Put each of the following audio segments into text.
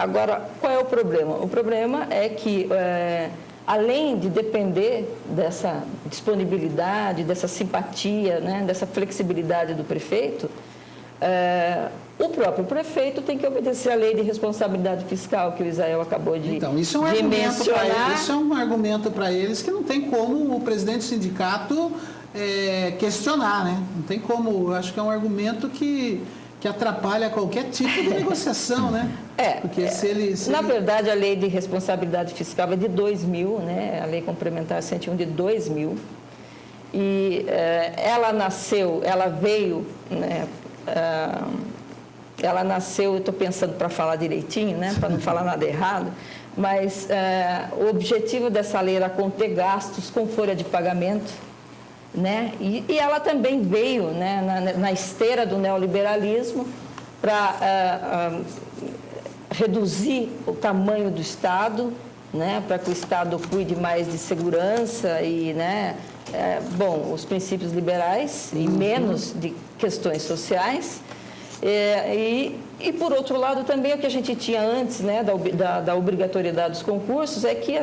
Agora, qual é o problema? O problema é que, além de depender dessa disponibilidade, dessa simpatia, né, dessa flexibilidade do prefeito, o próprio prefeito tem que obedecer à lei de responsabilidade fiscal que o Israel acabou de mencionar. Então, isso é um argumento para eles, isso é um argumento para eles que não tem como o presidente do sindicato questionar, né? Não tem como, eu acho que é um argumento que atrapalha qualquer tipo de negociação, né? Porque na verdade, a lei de responsabilidade fiscal é de 2000, né? A lei complementar 101 de 2000. E ela veio, né? Ela nasceu, eu estou pensando para falar direitinho, né? Para não falar nada errado, mas o objetivo dessa lei era conter gastos com folha de pagamento, né? E ela também veio, né, na esteira do neoliberalismo para reduzir o tamanho do Estado, né, para que o Estado cuide mais de segurança e, né, os princípios liberais e menos de questões sociais. E, por outro lado, também o que a gente tinha antes, né, da obrigatoriedade dos concursos é que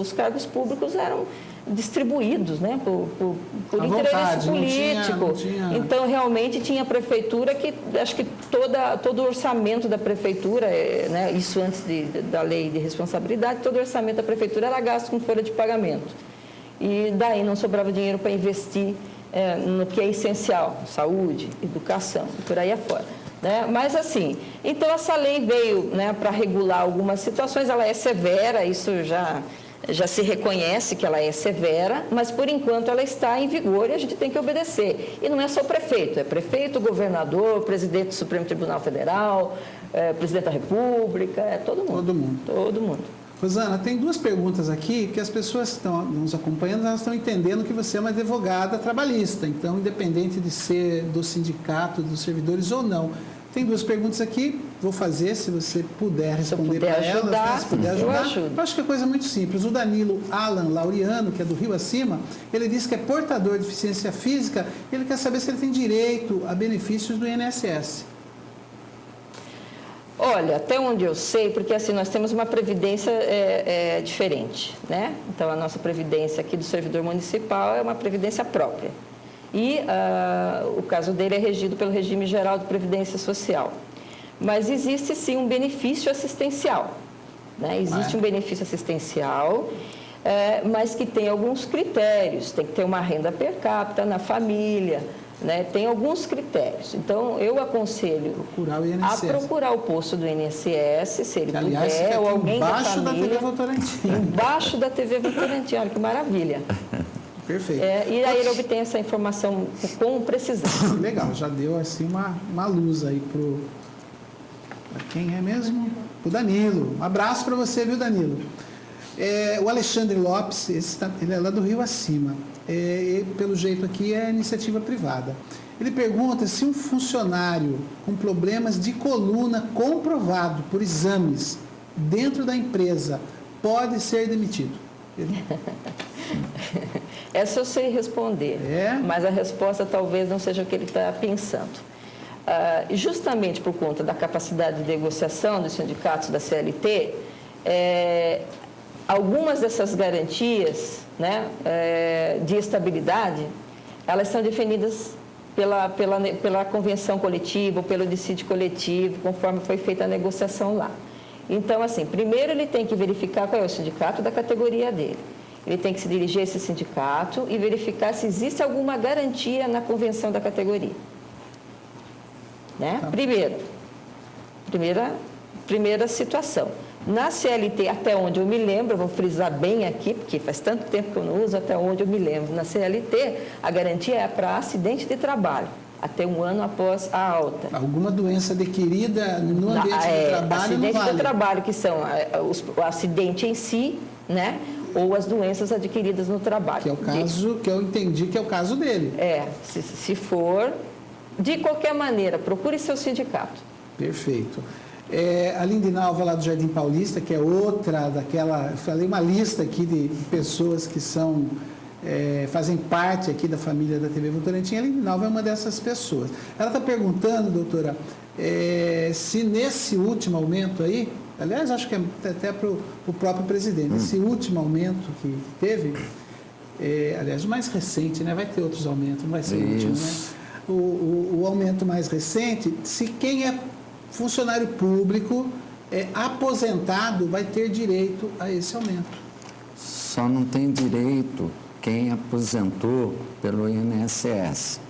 os cargos públicos eram distribuídos, né, por interesse político. Não tinha... Então, realmente, tinha prefeitura que, acho que todo o orçamento da prefeitura, né, isso antes da lei de responsabilidade, todo o orçamento da prefeitura era gasto com folha de pagamento. E daí não sobrava dinheiro para investir no que é essencial, saúde, educação, e por aí afora. Né? Mas assim, então essa lei veio, né, para regular algumas situações, ela é severa, isso já se reconhece que ela é severa, mas por enquanto ela está em vigor e a gente tem que obedecer. E não é só o prefeito, é prefeito, governador, presidente do Supremo Tribunal Federal, presidente da República, todo mundo. Todo mundo. Rosana, tem duas perguntas aqui que as pessoas que estão nos acompanhando, elas estão entendendo que você é uma advogada trabalhista, então, independente de ser do sindicato, dos servidores ou não. Tem duas perguntas aqui, vou fazer, se você puder responder para elas, né? Se puder ajudar. Eu acho que é coisa muito simples. O Danilo Alan Laureano, que é do Rio Acima, ele diz que é portador de deficiência física, ele quer saber se ele tem direito a benefícios do INSS. Olha, até onde eu sei, porque assim, nós temos uma previdência diferente, né? Então, a nossa previdência aqui do servidor municipal é uma previdência própria. E o caso dele é regido pelo regime geral de previdência social. Mas existe, sim, um benefício assistencial, né? Existe um benefício assistencial, mas que tem alguns critérios. Tem que ter uma renda per capita na família, né? Tem alguns critérios. Então, eu aconselho a procurar o posto do INSS, se ele puder, ou alguém da família. Embaixo da TV Votorantim. Embaixo da TV Votorantim, olha que maravilha. Perfeito. E aí ele obtém essa informação com precisão. Legal, já deu assim uma luz aí para quem é mesmo? O Danilo. Um abraço para você, viu, Danilo? O Alexandre Lopes, ele é lá do Rio Acima. Pelo jeito aqui é iniciativa privada. Ele pergunta se um funcionário com problemas de coluna comprovado por exames dentro da empresa pode ser demitido. Essa eu sei responder, mas a resposta talvez não seja o que ele está pensando. Justamente por conta da capacidade de negociação dos sindicatos da CLT, algumas dessas garantias, né, de estabilidade, elas são definidas pela convenção coletiva ou pelo dissídio coletivo, conforme foi feita a negociação lá. Então, assim, primeiro ele tem que verificar qual é o sindicato da categoria dele. Ele tem que se dirigir a esse sindicato e verificar se existe alguma garantia na convenção da categoria. Né? Primeira situação. Na CLT, até onde eu me lembro, eu vou frisar bem aqui, porque faz tanto tempo que eu não uso, até onde eu me lembro. Na CLT, a garantia é para acidente de trabalho, até 1 ano após a alta. Alguma doença adquirida no ambiente de trabalho acidente não vale. do trabalho, que são o acidente em si, né? Ou as doenças adquiridas no trabalho. Que é o caso que eu entendi que é o caso dele. Se for, de qualquer maneira, procure seu sindicato. Perfeito. A Lindinalva lá do Jardim Paulista, que é outra daquela... Falei uma lista aqui de pessoas que fazem parte aqui da família da TV Votorantim. A Lindinalva é uma dessas pessoas. Ela está perguntando, doutora, se nesse último aumento aí, aliás, acho que é até para o próprio presidente, esse último aumento que teve, aliás, o mais recente, né? Vai ter outros aumentos, não vai ser o último, né? O aumento mais recente, se quem é funcionário público, aposentado, vai ter direito a esse aumento. Só não tem direito quem aposentou pelo INSS.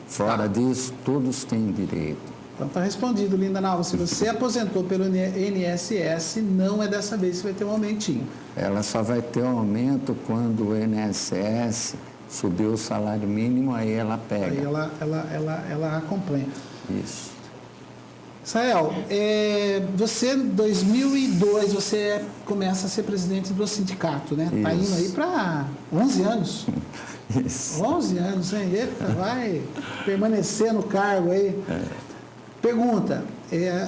Fora disso, todos têm direito. Então está respondido, Linda Nalva. Se você aposentou pelo INSS, não é dessa vez que vai ter um aumentinho. Ela só vai ter um aumento quando o INSS subir o salário mínimo, aí ela pega. Aí ela acompanha. Isso. Israel, você, em 2002, você começa a ser presidente do sindicato, né? Está indo aí para 11 anos. Isso. 11 anos, hein? Eita, vai permanecer no cargo aí. Pergunta,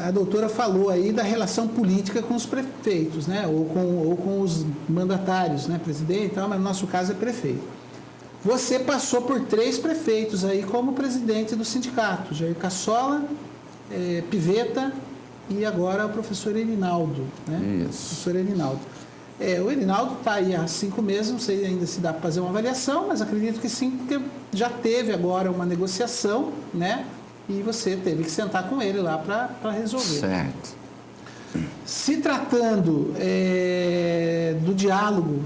a doutora falou aí da relação política com os prefeitos, né? Ou com os mandatários, né? Presidente e tal, mas no nosso caso é prefeito. Você passou por 3 prefeitos aí como presidente do sindicato, Jair Cassola, Pivetta e agora o professor Erinaldo, né? Isso. Professor Erinaldo. O Erinaldo está aí há 5 meses, não sei ainda se dá para fazer uma avaliação, mas acredito que sim, porque já teve agora uma negociação, né? E você teve que sentar com ele lá para resolver. Certo. Se tratando do diálogo,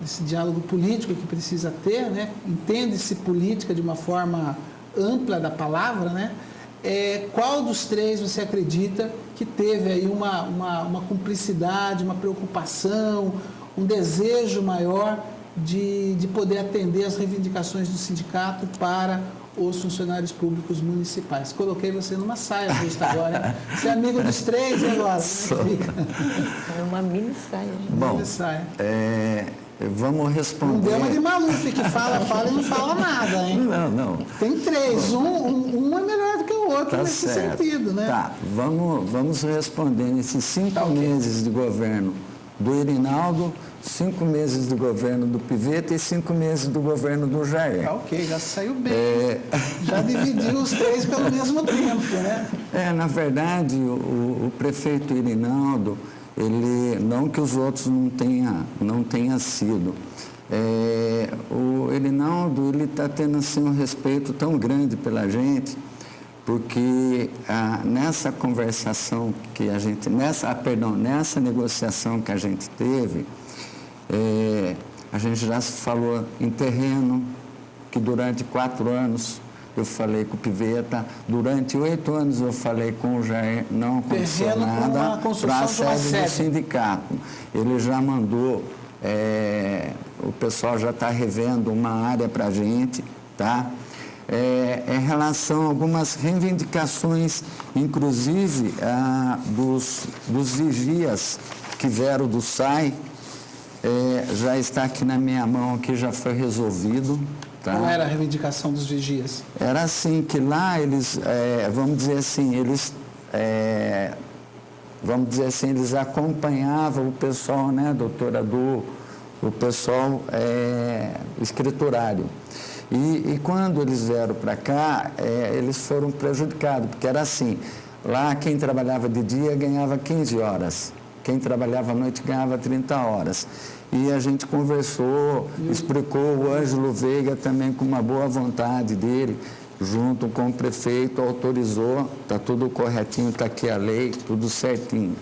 esse diálogo político que precisa ter, né? Entende-se política de uma forma ampla da palavra, né? Qual dos 3 você acredita que teve aí uma cumplicidade, uma preocupação, um desejo maior de poder atender as reivindicações do sindicato para os funcionários públicos municipais? Coloquei você numa saia justa agora, hein? Você é amigo dos 3 e agora? É uma mini saia. Bom, Mini saia. vamos responder. Não deu uma de Maluf, que fala e não fala nada, hein? Não. Tem 3, um é melhor do que o outro nesse certo. sentido, né? Tá, vamos responder nesses 5 meses de governo do Erinaldo, 5 meses do governo do Pivetta e 5 meses do governo do Jair. Tá, ok, já saiu bem. Já dividiu os 3 pelo mesmo tempo, né? Na verdade, o prefeito Erinaldo, ele, não que os outros não tenha sido. O Erinaldo, ele está tendo assim, um respeito tão grande pela gente, porque nessa conversação que a gente, nessa negociação que a gente teve, a gente já falou em terreno, que durante 4 anos eu falei com o Pivetta, durante 8 anos eu falei com o Jair, não aconteceu nada para a sede do sindicato. Ele já mandou, o pessoal já está revendo uma área para a gente, tá? Em relação a algumas reivindicações, inclusive dos vigias que vieram do SAI, já está aqui na minha mão, que já foi resolvido. Tá? Qual era a reivindicação dos vigias? Era assim, que lá eles, vamos dizer assim, eles acompanhavam o pessoal, né, doutora, o pessoal escriturário. E quando eles vieram para cá, eles foram prejudicados, porque era assim, lá quem trabalhava de dia ganhava 15 horas, quem trabalhava à noite ganhava 30 horas. E a gente conversou, explicou, o Ângelo Veiga também com uma boa vontade dele, junto com o prefeito, autorizou, está tudo corretinho, está aqui a lei, tudo certinho.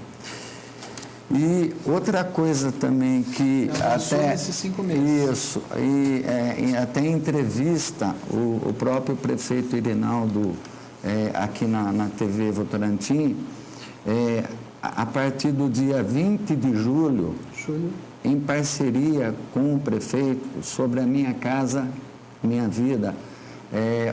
E outra coisa também que até esses 5 meses. Isso, até em entrevista, o próprio prefeito Erinaldo, aqui na TV Votorantim, a partir do dia 20 de julho, em parceria com o prefeito, sobre a Minha Casa Minha Vida,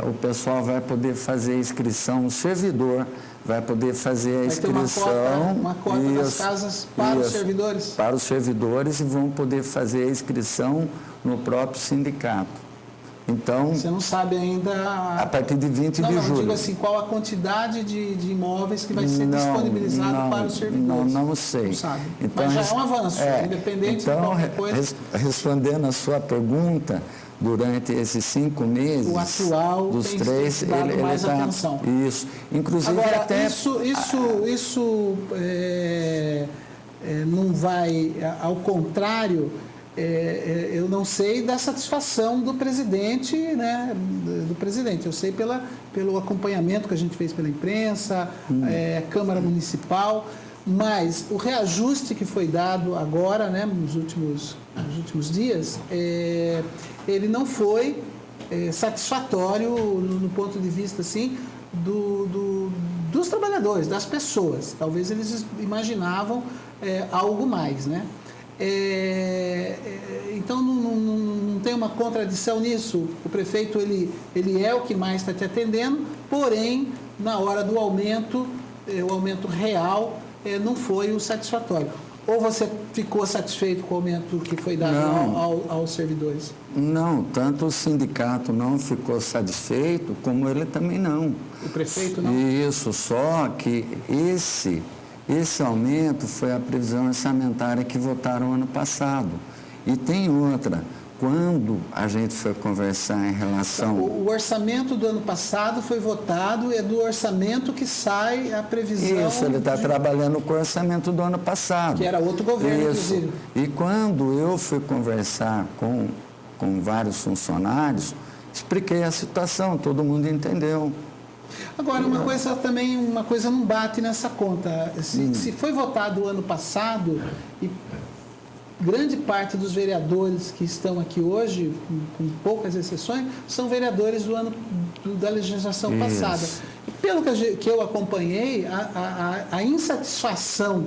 o pessoal vai poder fazer a inscrição, o servidor vai poder fazer a inscrição. Vai ter uma cota das casas para os servidores? Para os servidores, e vão poder fazer a inscrição no próprio sindicato. Então, você não sabe ainda... A partir de 20 de julho. Não, digo assim, qual a quantidade de imóveis que vai ser disponibilizado para os servidores? Não sei. Não sabe. Então, mas já é um avanço, independente de qualquer coisa. Respondendo a sua pergunta, durante esses 5 meses, o atual dos tem 3, dado ele mais está... atenção. Isso. Inclusive, Agora, até... isso não vai, ao contrário, eu não sei da satisfação do presidente, né? Do presidente. Eu sei pelo acompanhamento que a gente fez pela imprensa, Câmara Municipal, mas o reajuste que foi dado agora, né, nos últimos dias, ele não foi satisfatório no ponto de vista assim, dos trabalhadores, das pessoas. Talvez eles imaginavam algo mais, né? Então não tem uma contradição nisso. O prefeito ele é o que mais está te atendendo, porém na hora do aumento, o aumento real não foi o satisfatório. Ou você ficou satisfeito com o aumento que foi dado aos servidores? Não, tanto o sindicato não ficou satisfeito, como ele também não. O prefeito não? Isso, só que esse aumento foi a previsão orçamentária que votaram ano passado. E tem outra, quando a gente foi conversar em relação... O orçamento do ano passado foi votado, é do orçamento que sai a previsão... Isso, ele está trabalhando com o orçamento do ano passado. Que era outro governo, inclusive. E quando eu fui conversar com vários funcionários, expliquei a situação, todo mundo entendeu. Agora, uma coisa não bate nessa conta. Se foi votado o ano passado, e grande parte dos vereadores que estão aqui hoje, com poucas exceções, são vereadores da legislação passada. E pelo que eu acompanhei, a insatisfação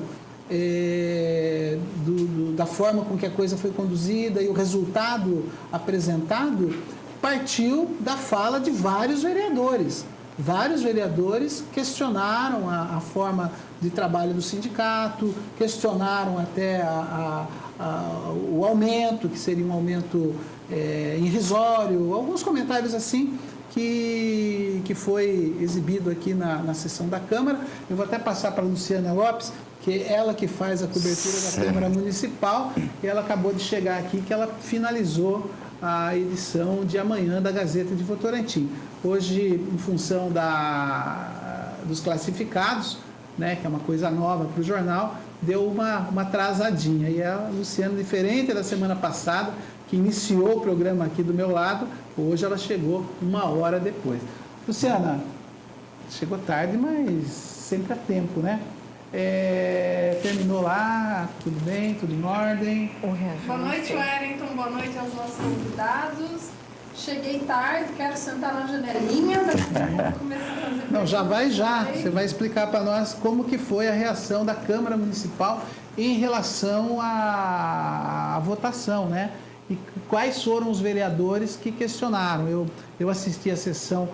da forma com que a coisa foi conduzida e o resultado apresentado partiu da fala de vários vereadores. Vários vereadores questionaram a forma de trabalho do sindicato, questionaram até o aumento, que seria um aumento irrisório, alguns comentários assim que foi exibido aqui na sessão da Câmara. Eu vou até passar para a Luciana Lopes, que é ela que faz a cobertura da Câmara Municipal, e ela acabou de chegar aqui, que ela finalizou a edição de amanhã da Gazeta de Votorantim. Hoje, em função dos classificados, né, que é uma coisa nova para o jornal, deu uma atrasadinha. E a Luciana, diferente da semana passada, que iniciou o programa aqui do meu lado, hoje ela chegou 1 hora depois. Luciana, chegou tarde, mas sempre a tempo, né? Terminou lá, tudo bem, tudo em ordem. Boa noite, Wellington, boa noite aos nossos convidados. Cheguei tarde, quero sentar na janelinha, mas começar a fazer... Não, já vai já. Você vai explicar para nós como que foi a reação da Câmara Municipal em relação à votação, né? E quais foram os vereadores que questionaram. Eu assisti a sessão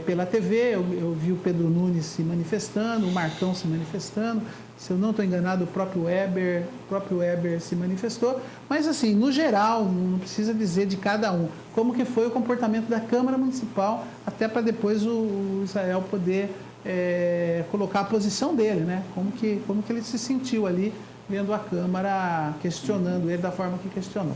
pela TV, eu vi o Pedro Nunes se manifestando, o Marcão se manifestando, se eu não estou enganado, o próprio Weber se manifestou, mas assim, no geral, não precisa dizer de cada um, como que foi o comportamento da Câmara Municipal, até para depois o Israel poder colocar a posição dele, né? Como que ele se sentiu ali, vendo a Câmara questionando ele da forma que questionou.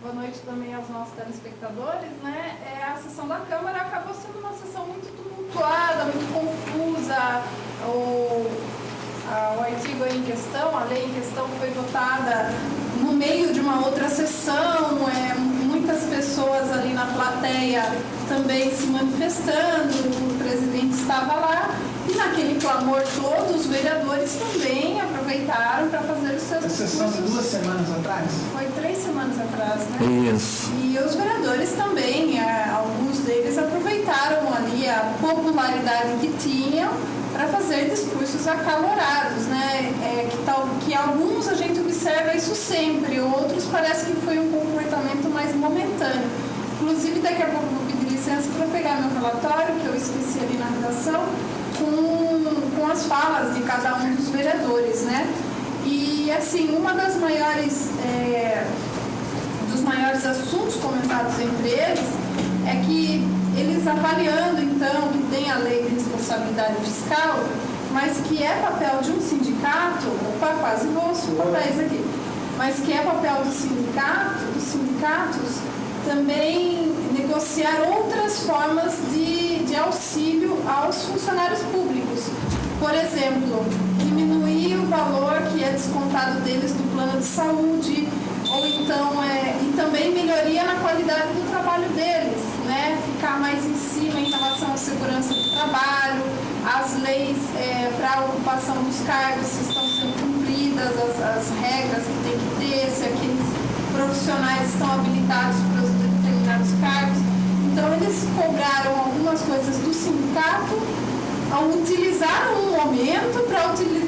Boa noite também aos nossos telespectadores, né? A sessão da Câmara acabou sendo uma sessão muito tumultuada, muito confusa. O artigo em questão, a lei em questão foi votada no meio de uma outra sessão, muitas pessoas ali na plateia também se manifestando, o presidente estava lá, e naquele clamor todo, os vereadores também aproveitaram para fazer os seus discursos. A sessão de 2 semanas atrás? Foi 3 semanas atrás, né? Isso. E os vereadores também, alguns deles aproveitaram ali a popularidade que tinham para fazer discursos acalorados, né? Que alguns a gente observa isso sempre, outros parece que foi um comportamento mais momentâneo. Inclusive, daqui a pouco eu vou pedir licença para pegar meu relatório, que eu esqueci ali na redação, com as falas de cada um dos vereadores, né? E, assim, dos maiores assuntos comentados entre eles é que eles avaliando, então, que tem a lei de responsabilidade fiscal, mas que é papel de um sindicato, quase vou papéis aqui, mas que é papel dos sindicatos, também negociar outras formas de auxílio aos funcionários públicos. Por exemplo, diminuir o valor que é descontado deles do plano de saúde, ou então, e também melhoria na qualidade do trabalho deles, né? Ficar mais em cima em relação à segurança do trabalho, as leis para a ocupação dos cargos, se estão sendo cumpridas, as regras que tem que ter, se aqueles profissionais estão habilitados para os determinados cargos. Então, eles cobraram algumas coisas do sindicato, utilizaram um momento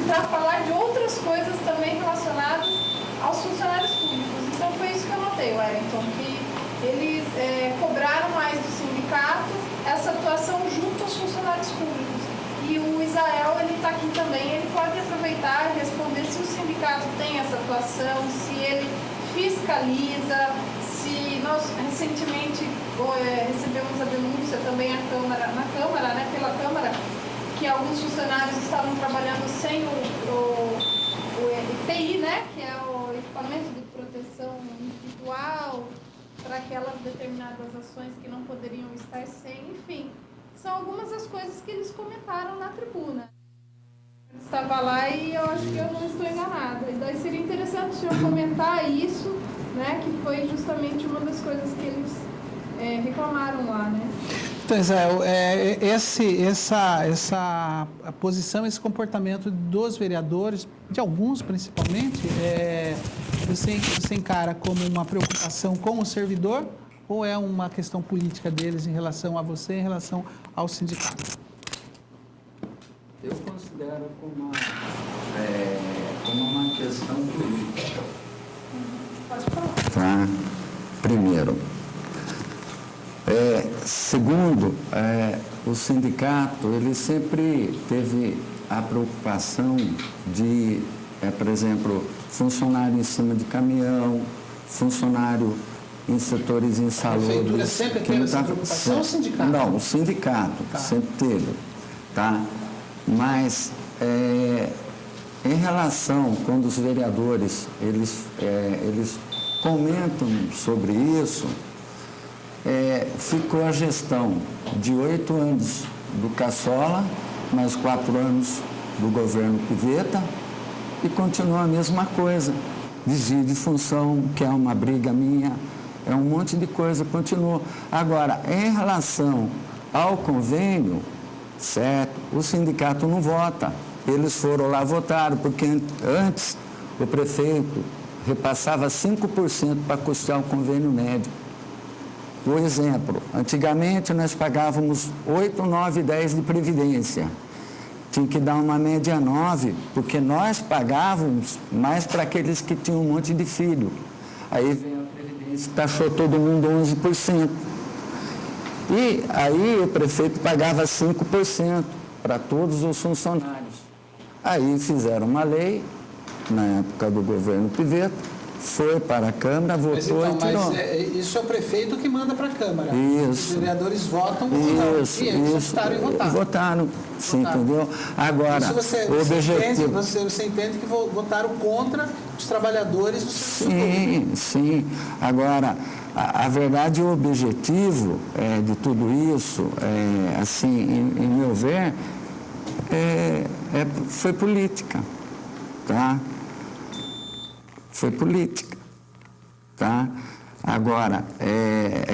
para falar de outras coisas também relacionadas aos funcionários públicos. Então, foi isso que eu notei, Wellington, que eles cobraram mais do sindicato essa atuação junto aos funcionários públicos. E o Israel, ele está aqui também, ele pode aproveitar e responder se o sindicato tem essa atuação, se ele fiscaliza, se nós recentemente recebemos a denúncia também na Câmara, né, pela Câmara, que alguns funcionários estavam trabalhando sem o EPI, né, que é o equipamento de proteção individual, para aquelas determinadas ações que não poderiam estar sem, enfim. São algumas das coisas que eles comentaram na tribuna. Eu estava lá e eu acho que eu não estou enganada. E daí seria interessante o senhor comentar isso, né, que foi justamente uma das coisas que eles reclamaram lá, né? Então, Israel, essa posição, esse comportamento dos vereadores, de alguns principalmente, você encara como uma preocupação com o servidor ou é uma questão política deles em relação a você, em relação ao sindicato? Eu considero como uma questão política. Pode falar. Tá? Primeiro. Segundo, o sindicato, ele sempre teve a preocupação de, por exemplo, funcionário em cima de caminhão, funcionário em setores insalubres. A prefeitura sempre teve essa preocupação ou o sindicato? Não, o sindicato sempre teve, tá? Mas, em relação, quando os vereadores, eles comentam sobre isso, ficou a gestão de 8 anos do Cassola, mais 4 anos do governo Pivetta, e continua a mesma coisa. Desvio de função, que é uma briga minha, é um monte de coisa, continua. Agora, em relação ao convênio, certo, o sindicato não vota. Eles foram lá, votaram, porque antes o prefeito repassava 5% para custear o convênio médico. Por exemplo, antigamente nós pagávamos 8, 9, 10 de previdência. Tinha que dar uma média 9, porque nós pagávamos mais para aqueles que tinham um monte de filho. Aí veio a previdência, taxou todo mundo 11%. E aí o prefeito pagava 5% para todos os funcionários. Aí fizeram uma lei, na época do governo Pivetta, foi para a Câmara, votou e tirou. Mas isso é o prefeito que manda para a Câmara. Isso. Os vereadores votam ou não. Isso, E eles isso. votaram e votaram. Votaram, sim, entendeu? Agora, Isso o objetivo... você entende que votaram contra os trabalhadores do setor. Sim, sim. Agora, a verdade, o objetivo de tudo isso, assim, em meu ver, foi política, tá? Foi política, tá? Agora,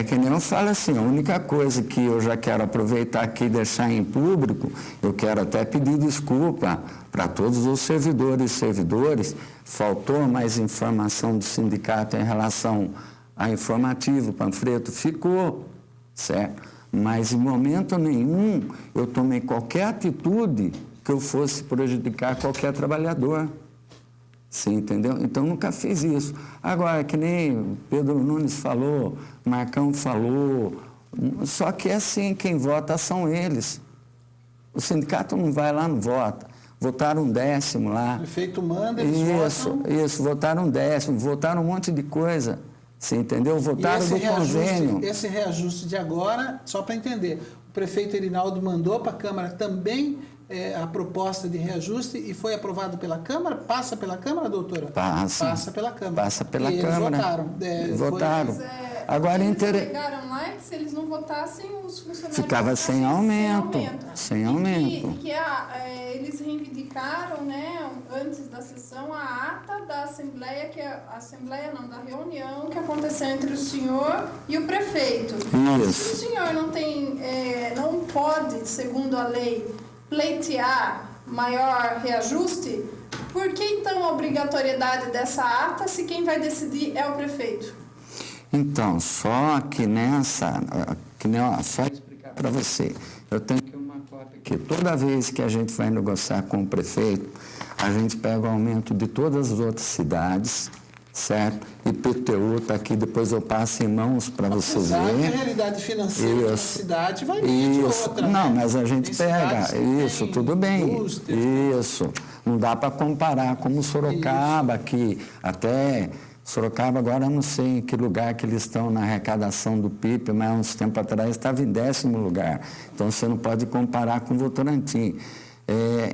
que nem eu falo assim, a única coisa que eu já quero aproveitar aqui e deixar em público, eu quero até pedir desculpa para todos os servidores e servidores, faltou mais informação do sindicato em relação a informativo, panfleto, ficou, certo? Mas em momento nenhum eu tomei qualquer atitude que eu fosse prejudicar qualquer trabalhador. Você entendeu? Então, nunca fiz isso. Agora, que nem Pedro Nunes falou, Marcão falou, só que assim, quem vota são eles. O sindicato não vai lá, não vota. Votaram 10º lá. O prefeito manda, eles votam. Isso, votaram 10º, votaram um monte de coisa. Você entendeu? Votaram do convênio. Esse reajuste de agora, só para entender, o prefeito Erinaldo mandou para a Câmara também a proposta de reajuste e foi aprovado pela Câmara? Passa pela Câmara, doutora? Passa. Passa pela Câmara. Passa pela e Câmara. Eles votaram. Votaram. Agora, eles alegaram lá que se eles não votassem, os funcionários ficava sem aumento. Sem aumento. Eles reivindicaram, né, antes da sessão, a ata da Assembleia, da reunião que aconteceu entre o senhor e o prefeito. Isso. Se o senhor não pode, segundo a lei, pleitear maior reajuste, por que então a obrigatoriedade dessa ata se quem vai decidir é o prefeito? Então, só explicar para você, eu tenho aqui uma cópia aqui. Toda vez que a gente vai negociar com o prefeito, a gente pega o aumento de todas as outras cidades, certo? IPTU está aqui, depois eu passo em mãos para você ver. A realidade financeira da cidade vai vir de outra. Não, né? mas a gente pega, isso, tudo bem, isso. Não dá para comparar como Sorocaba, que até... Sorocaba agora eu não sei em que lugar que eles estão na arrecadação do PIB, mas há uns tempos atrás estava em 10º lugar. Então você não pode comparar com Votorantim.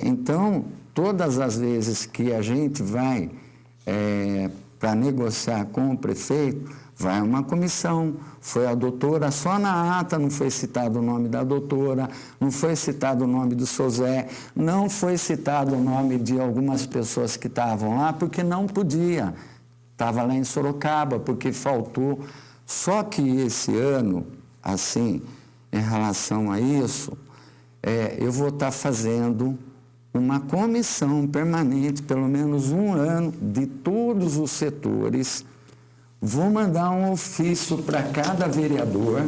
Então, todas as vezes que a gente vai para negociar com o prefeito, vai uma comissão. Foi a doutora, só na ata não foi citado o nome da doutora, não foi citado o nome do seu Zé, não foi citado o nome de algumas pessoas que estavam lá, porque não podia. Estava lá em Sorocaba, porque faltou. Só que esse ano, assim, em relação a isso, eu vou estar fazendo uma comissão permanente, pelo menos um ano, de todos os setores. Vou mandar um ofício para cada vereador.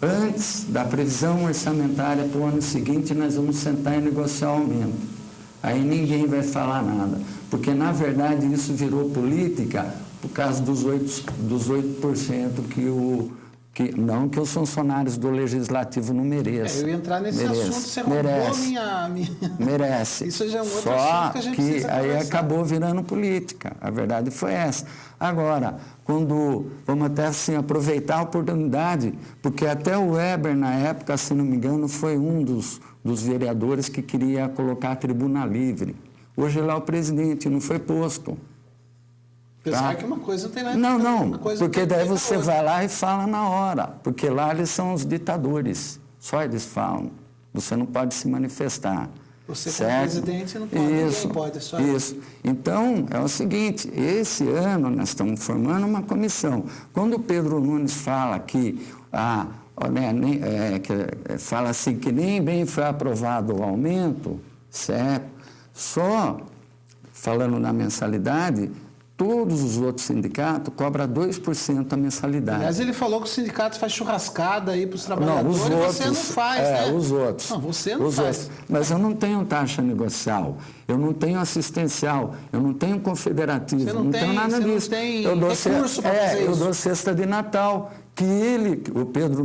Antes da previsão orçamentária para o ano seguinte, nós vamos sentar e negociar o aumento. Aí ninguém vai falar nada, porque, na verdade, isso virou política por causa dos 8% não que os funcionários do Legislativo não mereçam. Eu ia entrar nesse assunto, você roubou minha... Merece. Isso já é um outro Só assunto que a gente precisa aí conversar. acabou virando política. A verdade foi essa. Agora, vamos até assim aproveitar a oportunidade, porque até o Weber, na época, se não me engano, foi um dos vereadores que queria colocar a tribuna livre. Hoje lá o presidente não foi posto. Apesar que uma coisa não tem nada Não, porque daí você vai lá e fala na hora, porque lá eles são os ditadores, só eles falam. Você não pode se manifestar. Você certo? como presidente não pode, ninguém pode, só isso. Então, é o seguinte, esse ano nós estamos formando uma comissão. Quando o Pedro Nunes fala que fala assim que nem bem foi aprovado o aumento, certo? Só falando na mensalidade, todos os outros sindicatos cobram 2% a mensalidade. Aliás, ele falou que os sindicatos fazem churrascada aí para os trabalhadores, os outros, você não faz, né? Os outros. Não, você não faz. Outros. Mas eu não tenho taxa negocial, eu não tenho assistencial, eu não tenho confederativo, você não tenho nada disso. Não tem eu dou recurso para fazer eu isso. dou cesta de Natal, que o Pedro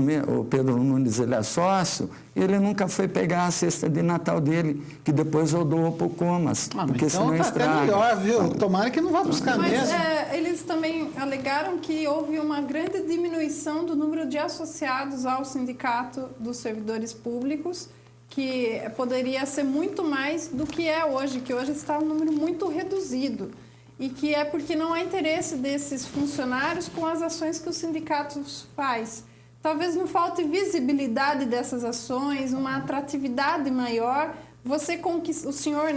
Nunes, ele é sócio, ele nunca foi pegar a cesta de Natal dele, que depois eu dou para o Comas, porque então senão tá até melhor, viu? Tomara que não vá buscar mesmo. Eles também alegaram que houve uma grande diminuição do número de associados ao Sindicato dos Servidores Públicos, que poderia ser muito mais do que é hoje, que hoje está um número muito reduzido. E que é porque não há interesse desses funcionários com as ações que os sindicatos faz. Talvez não falte visibilidade dessas ações, uma atratividade maior, o senhor,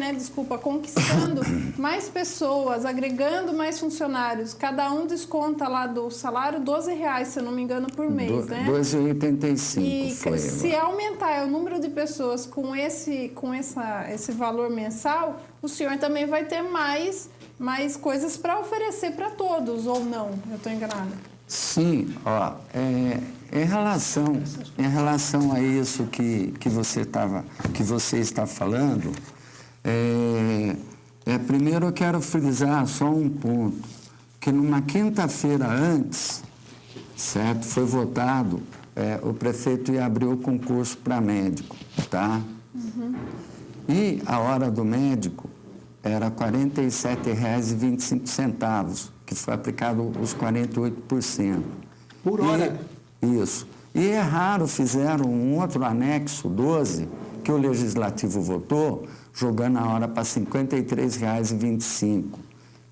conquistando mais pessoas, agregando mais funcionários, cada um desconta lá do salário R$12, se eu não me engano, por mês, né? R$12,85 E foi. Se aumentar o número de pessoas com esse valor mensal, o senhor também vai ter mais coisas para oferecer para todos, ou não? Eu estou enganada? Sim, em relação a isso que você está falando, primeiro eu quero frisar só um ponto, que numa quinta-feira antes, certo, foi votado, o prefeito ia abrir o concurso para médico, tá? Uhum. E a hora do médico era R$ 47,25, que foi aplicado os 48%. Por hora? Isso. E é raro, fizeram um outro anexo 12, que o Legislativo votou, jogando a hora para R$ 53,25.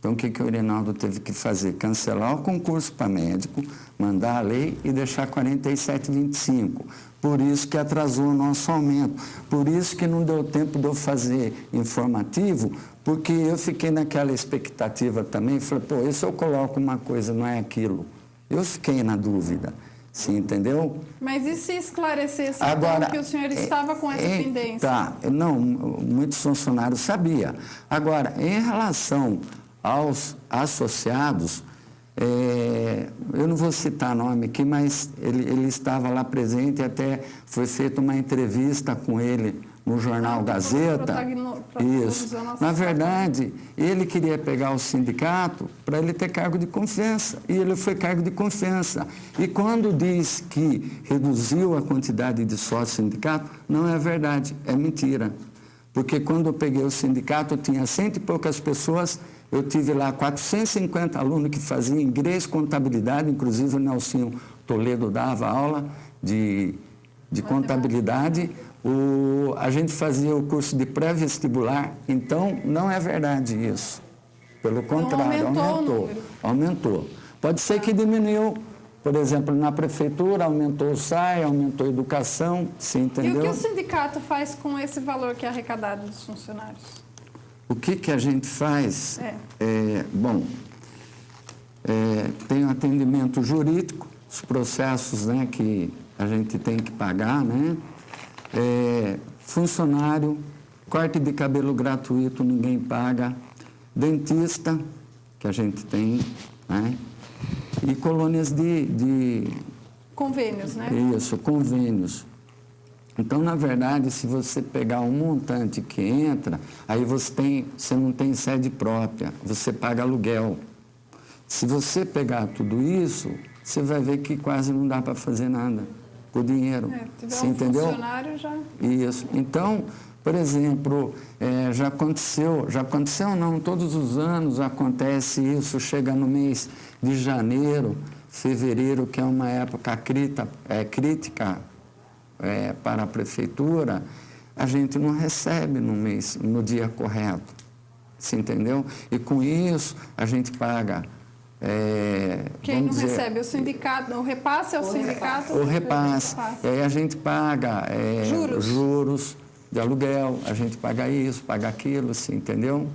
Então, o que o Irinaldo teve que fazer? Cancelar o concurso para médico, mandar a lei e deixar 47,25. Por isso que atrasou o nosso aumento. Por isso que não deu tempo de eu fazer informativo, porque eu fiquei naquela expectativa também. Falei, pô, e se eu coloco uma coisa, não é aquilo? Eu fiquei na dúvida. Sim, entendeu? Mas e se esclarecesse Agora, então que o senhor estava com essa pendência? Tá, não, muitos funcionários sabiam. Agora, em relação aos associados, eu não vou citar nome aqui, mas ele estava lá presente, até foi feita uma entrevista com ele no jornal Gazeta. Isso. Na verdade, ele queria pegar o sindicato para ele ter cargo de confiança, e ele foi cargo de confiança. E quando diz que reduziu a quantidade de sócios do sindicato, não é verdade, é mentira. Porque quando eu peguei o sindicato, tinha 100 e poucas pessoas. Eu tive lá 450 alunos que faziam inglês, contabilidade, inclusive o Nelsinho Toledo dava aula de contabilidade. A gente fazia o curso de pré-vestibular, então não é verdade isso. Pelo contrário, aumentou. Pode ser que diminuiu, por exemplo, na prefeitura, aumentou o SAI, aumentou a educação, você entendeu? E o que o sindicato faz com esse valor que é arrecadado dos funcionários? O que a gente faz? Tem o atendimento jurídico, os processos, né, que a gente tem que pagar, né? Funcionário, corte de cabelo gratuito, ninguém paga. Dentista, que a gente tem, né? E colônias de... Convênios, né? Isso, convênios. Então, na verdade, se você pegar um montante que entra, aí você não tem sede própria, você paga aluguel. Se você pegar tudo isso, você vai ver que quase não dá para fazer nada com o dinheiro. Você entendeu? Funcionário já... Isso. Então, por exemplo, já aconteceu não, todos os anos acontece isso, chega no mês de janeiro, fevereiro, que é uma época crítica, para a prefeitura, a gente não recebe no dia correto, você entendeu? E com isso a gente paga. Quem não recebe? O sindicato, o repasse ao sindicato? O repasse. E aí a gente paga juros de aluguel, a gente paga isso, paga aquilo, você entendeu?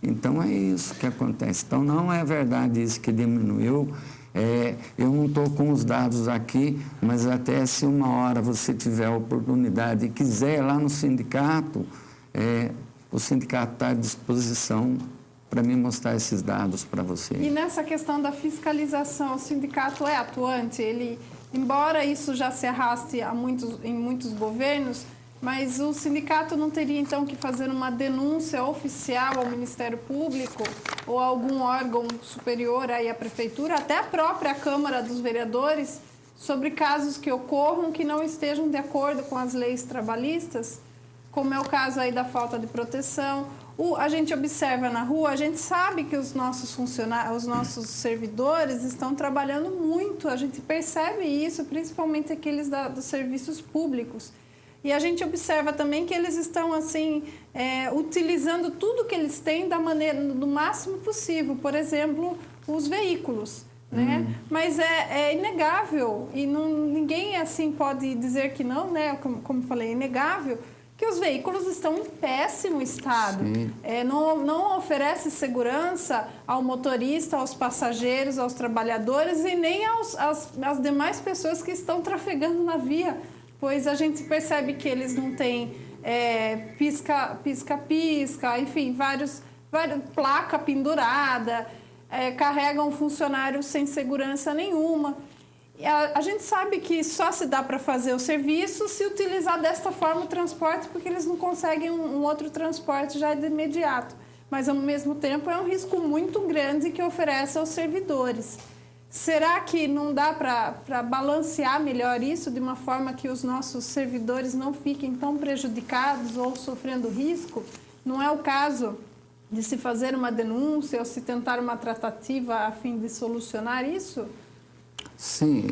Então é isso que acontece. Então não é verdade isso que diminuiu. Eu não estou com os dados aqui, mas até se uma hora você tiver a oportunidade e quiser ir lá no sindicato, o sindicato está à disposição para me mostrar esses dados para você. E nessa questão da fiscalização, o sindicato é atuante? Embora isso já se arraste em muitos governos, mas o sindicato não teria, então, que fazer uma denúncia oficial ao Ministério Público ou a algum órgão superior aí à Prefeitura, até a própria Câmara dos Vereadores, sobre casos que ocorram que não estejam de acordo com as leis trabalhistas, como é o caso aí da falta de proteção. A gente observa na rua, a gente sabe que os nossos funcionários, os nossos servidores estão trabalhando muito, a gente percebe isso, principalmente aqueles dos serviços públicos. E a gente observa também que eles estão, assim, utilizando tudo que eles têm do máximo possível. Por exemplo, os veículos, né? Mas é inegável, e ninguém, assim, pode dizer que não, né? Como falei, é inegável que os veículos estão em péssimo estado. Não oferece segurança ao motorista, aos passageiros, aos trabalhadores e nem às demais pessoas que estão trafegando na via, pois a gente percebe que eles não têm pisca-pisca, enfim, várias placa pendurada, carregam funcionários sem segurança nenhuma. A gente sabe que só se dá para fazer o serviço se utilizar desta forma o transporte, porque eles não conseguem um outro transporte já de imediato. Mas, ao mesmo tempo, é um risco muito grande que oferece aos servidores. Será que não dá para balancear melhor isso de uma forma que os nossos servidores não fiquem tão prejudicados ou sofrendo risco? Não é o caso de se fazer uma denúncia ou se tentar uma tratativa a fim de solucionar isso? Sim,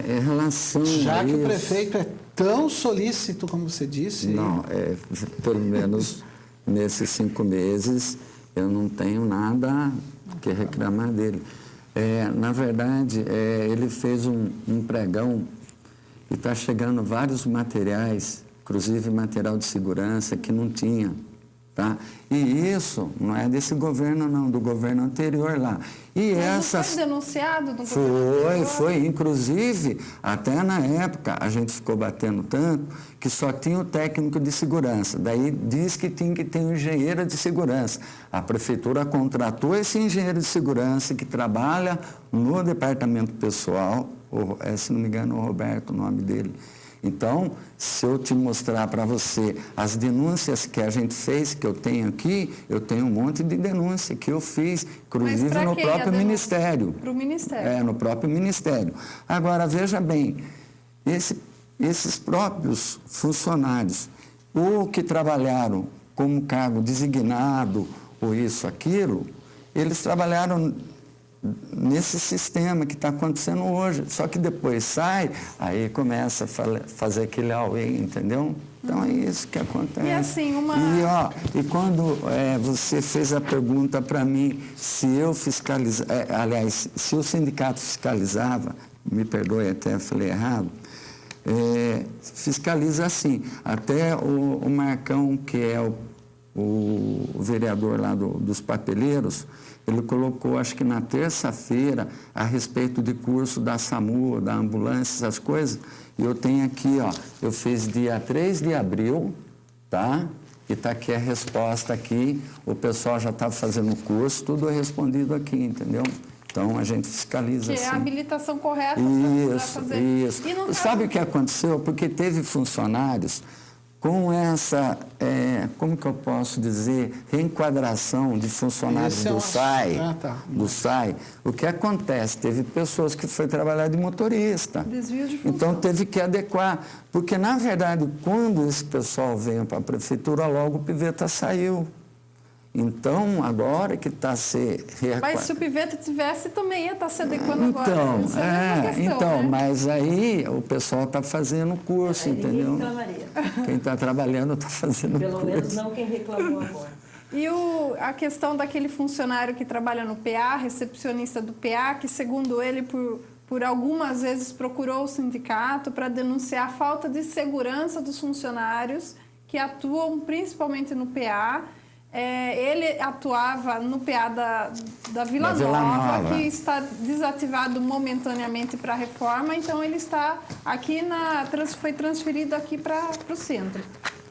em relação Já a que isso, o prefeito é tão solícito, como você disse... Não, pelo menos nesses 5 meses, eu não tenho nada que reclamar dele. Na verdade, ele fez um pregão e está chegando vários materiais, inclusive material de segurança, que não tinha. Tá? E isso não é desse governo, não, do governo anterior lá. E Mas não foi denunciado do governo anterior? Foi. Inclusive, até na época, a gente ficou batendo tanto que só tinha o técnico de segurança. Daí diz que tinha que ter um engenheiro de segurança. A prefeitura contratou esse engenheiro de segurança que trabalha no departamento pessoal, se não me engano, o Roberto, o nome dele. Então, se eu te mostrar para você as denúncias que a gente fez, que eu tenho aqui, eu tenho um monte de denúncia que eu fiz, inclusive no próprio Ministério. Para o Ministério? No próprio Ministério. Agora, veja bem, esses próprios funcionários, ou que trabalharam como cargo designado, ou isso, aquilo, eles trabalharam nesse sistema que está acontecendo hoje. Só que depois sai, aí começa a fazer aquele auê, entendeu? Então é isso que acontece. E assim, E quando você fez a pergunta para mim se eu fiscalizava, aliás, se o sindicato fiscalizava, me perdoe até falei errado, fiscaliza assim. Até o Marcão, que é o vereador lá dos papeleiros, ele colocou, acho que na terça-feira, a respeito de curso da SAMU, da ambulância, essas coisas. E eu tenho aqui, eu fiz dia 3 de abril, tá? E está aqui a resposta aqui, o pessoal já estava fazendo o curso, tudo respondido aqui, entendeu? Então, a gente fiscaliza assim. Que é a habilitação correta para fazer. Isso. Sabe o que aconteceu? Porque teve funcionários com essa, como que eu posso dizer, reenquadração de funcionários do SAI, o que acontece? Teve pessoas que foi trabalhar de motorista. Desvio de função. Então, teve que adequar. Porque, na verdade, quando esse pessoal veio para a prefeitura, logo o Piveta saiu. Então, agora que está se reaquadrando. Mas se o Piveta tivesse, também ia estar se adequando agora. Mas aí o pessoal está fazendo o curso, entendeu? Ninguém reclamaria. Quem está trabalhando está fazendo o curso. Pelo menos não quem reclamou agora. E a questão daquele funcionário que trabalha no PA, recepcionista do PA, que segundo ele, por algumas vezes procurou o sindicato para denunciar a falta de segurança dos funcionários que atuam principalmente no PA. Ele atuava no PA da Vila Nova, que está desativado momentaneamente para a reforma, então ele está aqui foi transferido aqui para o centro.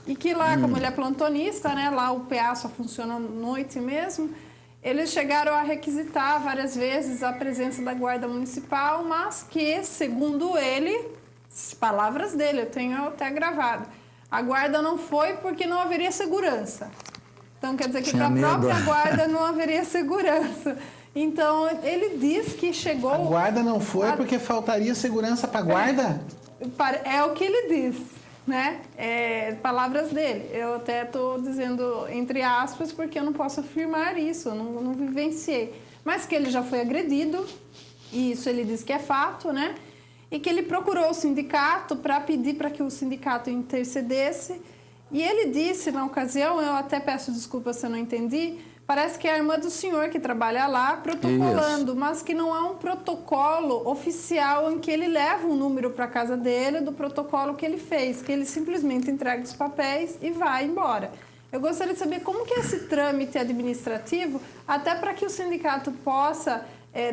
E que lá, como ele é plantonista, né, lá o PA só funciona à noite mesmo, eles chegaram a requisitar várias vezes a presença da Guarda Municipal, mas que, segundo ele, palavras dele, eu tenho até gravado, a Guarda não foi porque não haveria segurança. Então, quer dizer que para a própria Guarda não haveria segurança. Então, ele diz que chegou... A Guarda não foi porque faltaria segurança para a Guarda? É o que ele diz, né? Palavras dele. Eu até estou dizendo entre aspas porque eu não posso afirmar isso, eu não vivenciei. Mas que ele já foi agredido, e isso ele diz que é fato, né? E que ele procurou o sindicato para pedir para que o sindicato intercedesse. E ele disse, na ocasião, eu até peço desculpas se eu não entendi, parece que é a irmã do senhor que trabalha lá protocolando, isso. Mas que não há um protocolo oficial em que ele leva um número para a casa dele do protocolo que ele fez, que ele simplesmente entrega os papéis e vai embora. Eu gostaria de saber como que é esse trâmite administrativo, até para que o sindicato possa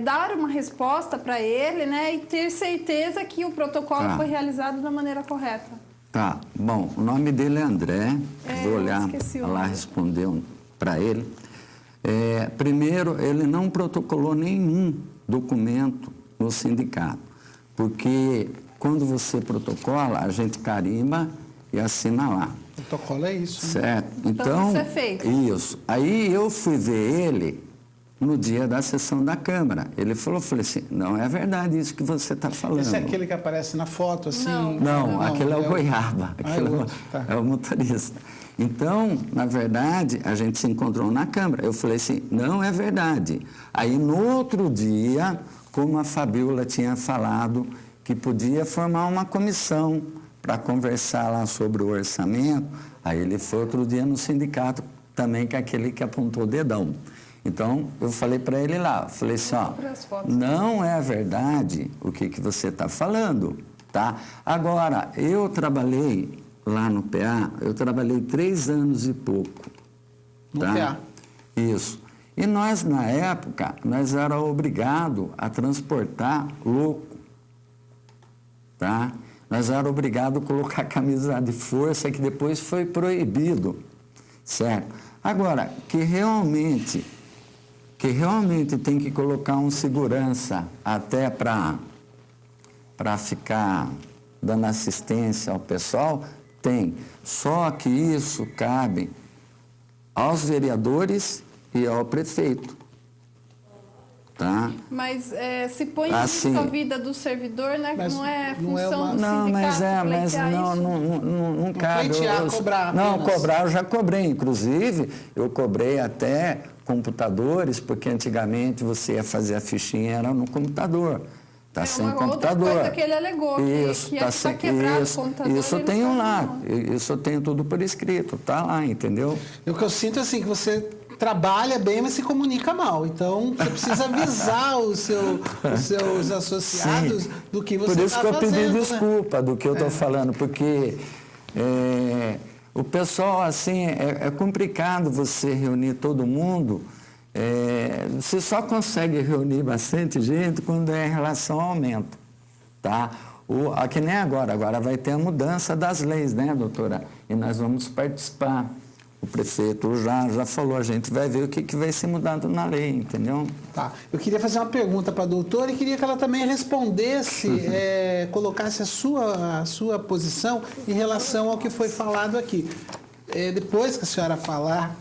dar uma resposta para ele, né, e ter certeza que o protocolo foi realizado da maneira correta. Tá, bom, o nome dele é André, vou olhar lá responder para ele. Primeiro, ele não protocolou nenhum documento no sindicato, porque quando você protocola, a gente carimba e assina lá. O protocolo é isso. Certo, então isso é feito. Isso. Aí eu fui ver ele no dia da sessão da Câmara. Ele falei assim, não é verdade isso que você está falando. Esse é aquele que aparece na foto, assim? Não, aquele é o Goiaba, é o motorista. Então, na verdade, a gente se encontrou na Câmara. Eu falei assim, não é verdade. Aí, no outro dia, como a Fabiola tinha falado que podia formar uma comissão para conversar lá sobre o orçamento, aí ele foi outro dia no sindicato também com aquele que apontou o dedão. Então, eu falei para ele lá, falei assim, ó, não é verdade o que você está falando, tá? Agora, eu trabalhei lá no PA, eu trabalhei 3 anos e pouco. No tá? PA? Isso. E nós, na época, nós era obrigado a transportar louco, tá? Nós era obrigado a colocar camisa de força, que depois foi proibido, certo? Agora, que realmente tem que colocar um segurança até para ficar dando assistência ao pessoal, tem. Só que isso cabe aos vereadores e ao prefeito, tá? Mas se põe em Assim, risco a vida do servidor, né? mas Não é não é função uma- do Não, sindicato mas pleitear isso? não cabe. pleitear, cobrar Não, apenas. cobrar eu já cobrei. Inclusive, eu cobrei até computadores, porque antigamente você ia fazer a fichinha, era no computador. Está sem uma outra computador. coisa que ele alegou, que tá tá quebrado o computador, isso eu ele tenho não lá. sabe, Isso eu tenho tudo por escrito. Tá lá, entendeu? O que eu sinto é assim, que você trabalha bem, mas se comunica mal. Então, você precisa avisar os seus associados do que você Por isso está que eu fazendo. pedi né? desculpa do que eu estou falando, porque o pessoal, assim, é complicado você reunir todo mundo. Você só consegue reunir bastante gente quando é em relação ao aumento, tá? Que nem agora vai ter a mudança das leis, né, doutora? E nós vamos participar. O prefeito já falou, a gente vai ver o que vai ser mudado na lei, entendeu? Tá. Eu queria fazer uma pergunta para a doutora e queria que ela também respondesse, colocasse a sua posição em relação ao que foi falado aqui. Depois que a senhora falar,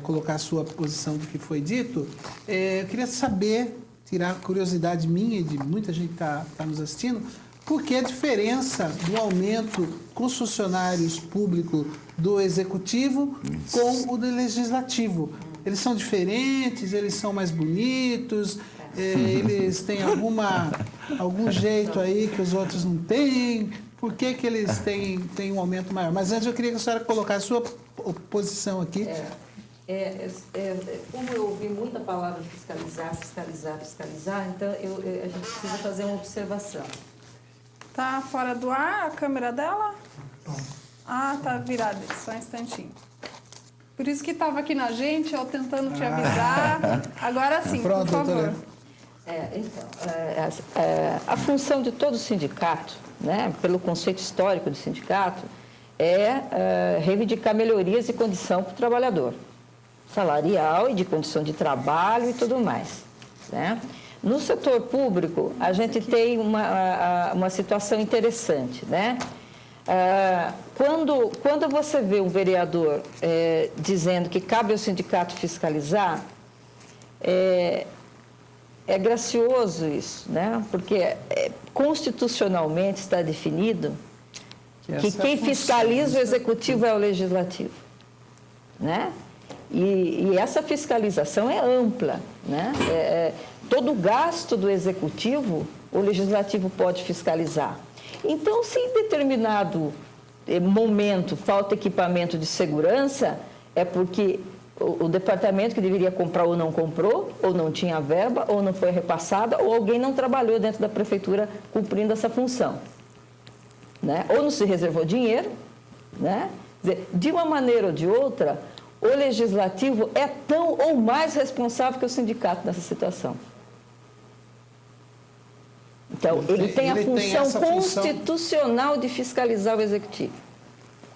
colocar a sua posição do que foi dito, eu queria saber, tirar a curiosidade minha e de muita gente que está nos assistindo, por que a diferença do aumento com os funcionários públicos do Executivo com o do Legislativo? Eles são diferentes, eles são mais bonitos, eles têm algum jeito aí que os outros não têm? Por que eles têm um aumento maior? Mas antes eu queria que a senhora colocasse a sua posição aqui. Como eu ouvi muita palavra fiscalizar, então a gente precisa fazer uma observação. Tá fora do ar a câmera dela? Ah, tá virada, só um instantinho. Por isso que estava aqui na gente, eu tentando te avisar. Agora sim, Pronto, por favor. doutora. A função de todo sindicato, né, pelo conceito histórico de sindicato, é reivindicar melhorias de condição para o trabalhador, salarial e de condição de trabalho e tudo mais, né? No setor público, a gente tem uma situação interessante, né? Quando você vê um vereador dizendo que cabe ao sindicato fiscalizar, é gracioso isso, né? Porque constitucionalmente está definido que quem fiscaliza o executivo é o legislativo, né? E essa fiscalização é ampla, né? Todo o gasto do executivo, o legislativo pode fiscalizar. Então, se em determinado momento falta equipamento de segurança, é porque o departamento que deveria comprar ou não comprou, ou não tinha verba, ou não foi repassada, ou alguém não trabalhou dentro da prefeitura cumprindo essa função, né? Ou não se reservou dinheiro, né? Quer dizer, de uma maneira ou de outra, o legislativo é tão ou mais responsável que o sindicato nessa situação. Então, ele tem a função constitucional de fiscalizar o executivo.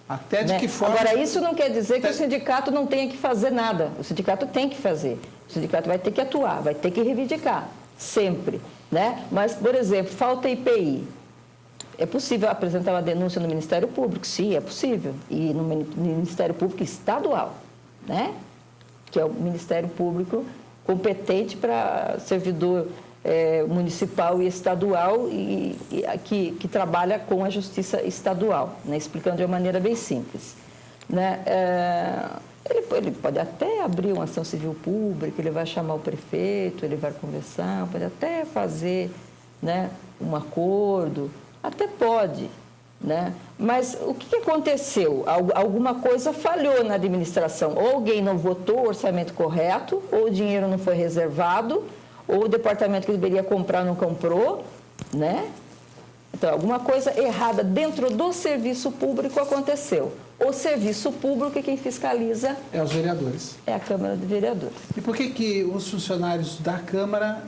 Até de que forma... Agora, isso não quer dizer que o sindicato não tenha que fazer nada. O sindicato tem que fazer. O sindicato vai ter que atuar, vai ter que reivindicar, sempre, né? Mas, por exemplo, falta IPI. É possível apresentar uma denúncia no Ministério Público? Sim, é possível. E no Ministério Público Estadual, né? Que é o Ministério Público competente para servidor municipal e estadual que trabalha com a justiça estadual, né? Explicando de uma maneira bem simples, né? Ele pode até abrir uma ação civil pública, ele vai chamar o prefeito, ele vai conversar, pode até fazer, né, um acordo, até pode, né? Mas o que aconteceu? Alguma coisa falhou na administração. Ou alguém não votou o orçamento correto, ou o dinheiro não foi reservado, ou o departamento que deveria comprar não comprou, né? Então, alguma coisa errada dentro do serviço público aconteceu. O serviço público, quem fiscaliza É os vereadores. é a Câmara de Vereadores. E por que os funcionários da Câmara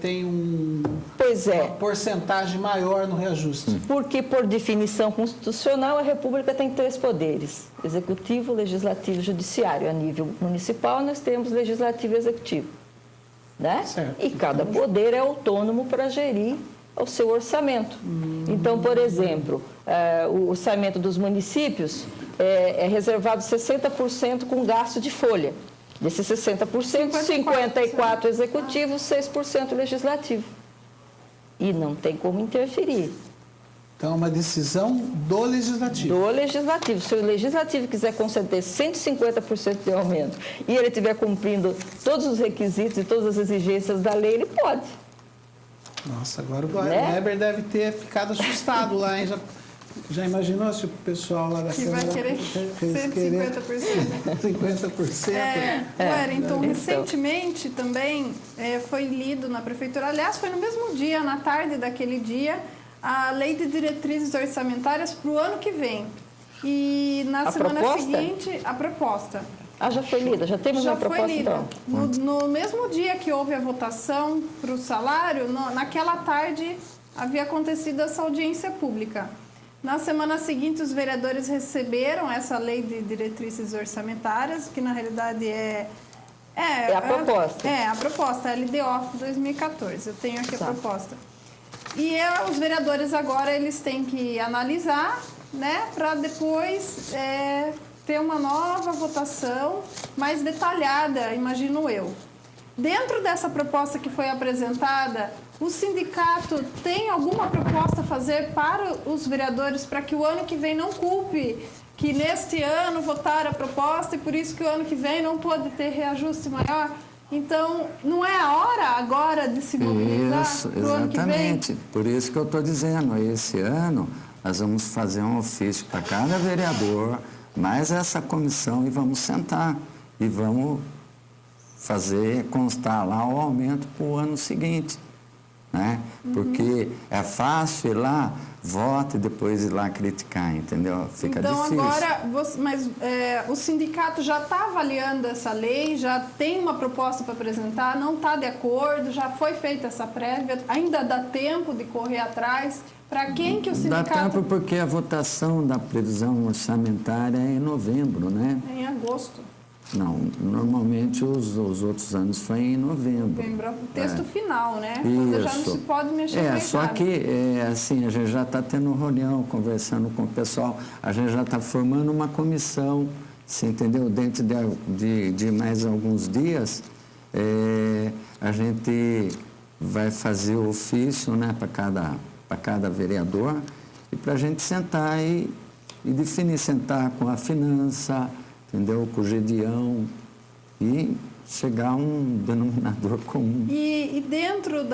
têm Pois é. uma porcentagem maior no reajuste? Porque, por definição constitucional, a República tem 3 poderes: executivo, legislativo e judiciário. A nível municipal, nós temos legislativo e executivo, né? Certo. E cada poder é autônomo para gerir o seu orçamento. Então, por exemplo, o orçamento dos municípios é reservado 60% com gasto de folha. Desses 60%, 54% executivo, 6% legislativo. E não tem como interferir. Então, é uma decisão do Legislativo. Do Legislativo. Se o Legislativo quiser conceder 150% de aumento e ele estiver cumprindo todos os requisitos e todas as exigências da lei, ele pode. Nossa, agora o Né? Weber deve ter ficado assustado lá, hein? Já imaginou se o pessoal lá da Que Câmara... vai querer 150%. 50%? Wellington, recentemente também foi lido na Prefeitura, aliás, foi no mesmo dia, na tarde daquele dia, a Lei de Diretrizes Orçamentárias para o ano que vem. E na A semana proposta? seguinte, a proposta. Já foi lida? Já temos Já uma proposta, foi lida. então? No mesmo dia que houve a votação para o salário, naquela tarde havia acontecido essa audiência pública. Na semana seguinte, os vereadores receberam essa lei de diretrizes orçamentárias, que na realidade é a proposta. A proposta, a LDO 2014. Eu tenho aqui a Tá. proposta. E os vereadores agora eles têm que analisar, né, para depois ter uma nova votação mais detalhada, imagino eu. Dentro dessa proposta que foi apresentada, o sindicato tem alguma proposta a fazer para os vereadores para que o ano que vem não culpe que neste ano votaram a proposta e por isso que o ano que vem não pode ter reajuste maior? Então, não é a hora agora de se mobilizar para o ano que vem? Exatamente. Por isso que eu estou dizendo, esse ano nós vamos fazer um ofício para cada vereador, mais essa comissão, e vamos sentar e vamos fazer constar lá o aumento para o ano seguinte, né? Porque é fácil ir lá, vota e depois ir lá criticar, entendeu? Fica difícil. Então agora, o sindicato já está avaliando essa lei, já tem uma proposta para apresentar, não está de acordo, já foi feita essa prévia, ainda dá tempo de correr atrás. Para quem que o sindicato... Dá tempo porque a votação da previsão orçamentária é em novembro, né? É em agosto. Não, normalmente os outros anos foi em novembro. O texto final, né? Isso. Quando já não se pode mexer mais só nada. que, assim, a gente já está tendo reunião, conversando com o pessoal, a gente já está formando uma comissão, você entendeu? Dentro de mais alguns dias, a gente vai fazer o ofício, né, para cada vereador, e para a gente sentar e definir, sentar com a finança, entendeu? Com o GEDIão e chegar a um denominador comum. E dentro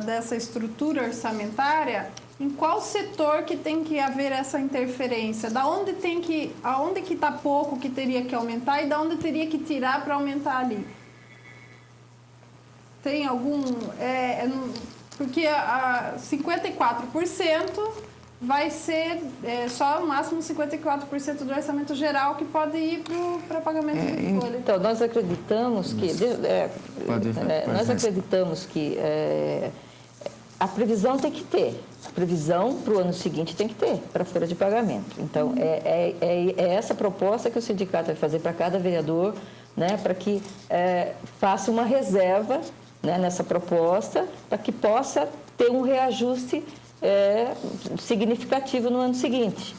dessa estrutura orçamentária, em qual setor que tem que haver essa interferência? Aonde que está pouco que teria que aumentar e da onde teria que tirar para aumentar ali? Tem algum... porque 54% vai ser só o máximo 54% do orçamento geral que pode ir para pagamento de folha. Então, nós acreditamos que... nós acreditamos que a previsão tem que ter. A previsão para o ano seguinte tem que ter, para a folha de pagamento. Então, é essa proposta que o sindicato vai fazer para cada vereador, né, para que faça uma reserva, né, nessa proposta, para que possa ter um reajuste significativo no ano seguinte.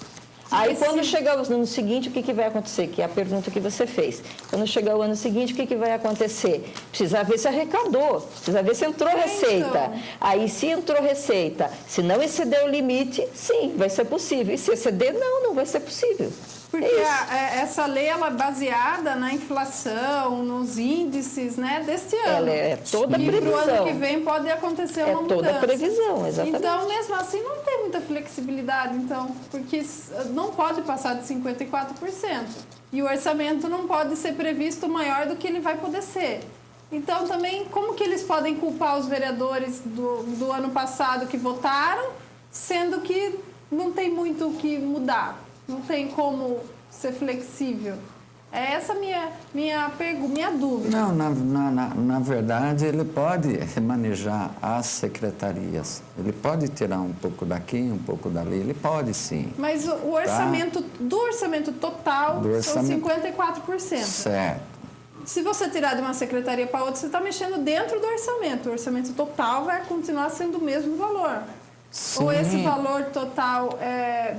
Aí, quando chegar o ano seguinte, o que vai acontecer? Que é a pergunta que você fez. Quando chegar o ano seguinte, o que vai acontecer? Precisa ver se arrecadou, precisa ver se entrou receita. Aí, se entrou receita, se não exceder o limite, sim, vai ser possível. E se exceder, não vai ser possível. Porque essa lei ela é baseada na inflação, nos índices, né, deste ano. Ela é toda e previsão. para o ano que vem pode acontecer uma mudança. É toda previsão, exatamente. Então, mesmo assim, não tem muita flexibilidade, então, porque não pode passar de 54%. E o orçamento não pode ser previsto maior do que ele vai poder ser. Então, também, como que eles podem culpar os vereadores do ano passado que votaram, sendo que não tem muito o que mudar? Não tem como ser flexível? É essa minha dúvida. Não, na verdade, ele pode remanejar as secretarias. Ele pode tirar um pouco daqui, um pouco dali. Ele pode, sim. Mas o orçamento, do orçamento total, são 54%. Certo. Se você tirar de uma secretaria para outra, você está mexendo dentro do orçamento. O orçamento total vai continuar sendo o mesmo valor. Sim. Ou esse valor total